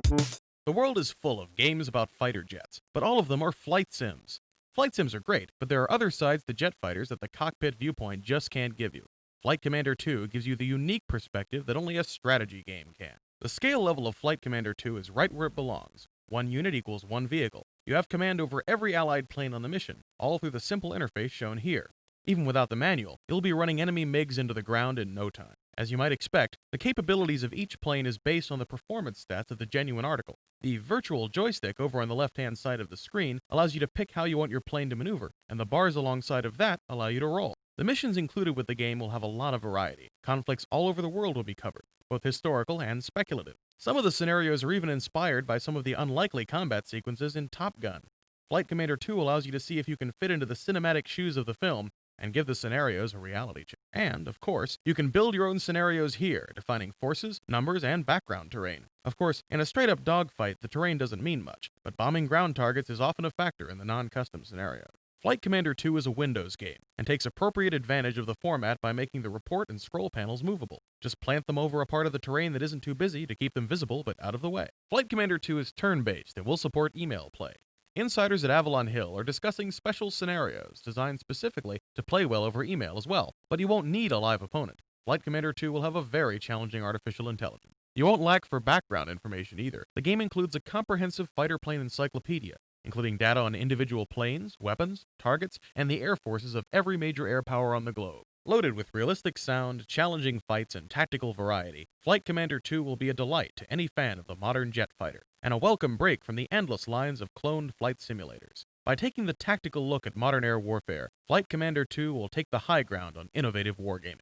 The world is full of games about fighter jets, but all of them are flight sims. Flight sims are great, but there are other sides to jet fighters that the cockpit viewpoint just can't give you. Flight Commander 2 gives you the unique perspective that only a strategy game can. The scale level of Flight Commander 2 is right where it belongs. One unit equals one vehicle. You have command over every allied plane on the mission, all through the simple interface shown here. Even without the manual, you'll be running enemy MiGs into the ground in no time. As you might expect, the capabilities of each plane is based on the performance stats of the genuine article. The virtual joystick over on the left-hand side of the screen allows you to pick how you want your plane to maneuver, and the bars alongside of that allow you to roll. The missions included with the game will have a lot of variety. Conflicts all over the world will be covered, both historical and speculative. Some of the scenarios are even inspired by some of the unlikely combat sequences in Top Gun. Flight Commander 2 allows you to see if you can fit into the cinematic shoes of the film and give the scenarios a reality check. And, of course, you can build your own scenarios here, defining forces, numbers, and background terrain. Of course, in a straight-up dogfight, the terrain doesn't mean much, but bombing ground targets is often a factor in the non-custom scenario. Flight Commander 2 is a Windows game, and takes appropriate advantage of the format by making the report and scroll panels movable. Just plant them over a part of the terrain that isn't too busy to keep them visible but out of the way. Flight Commander 2 is turn-based and will support email play. Insiders at Avalon Hill are discussing special scenarios designed specifically to play well over email as well, but you won't need a live opponent. Flight Commander 2 will have a very challenging artificial intelligence. You won't lack for background information either. The game includes a comprehensive fighter plane encyclopedia, including data on individual planes, weapons, targets, and the air forces of every major air power on the globe. Loaded with realistic sound, challenging fights, and tactical variety, Flight Commander 2 will be a delight to any fan of the modern jet fighter, and a welcome break from the endless lines of cloned flight simulators. By taking the tactical look at modern air warfare, Flight Commander 2 will take the high ground on innovative wargaming.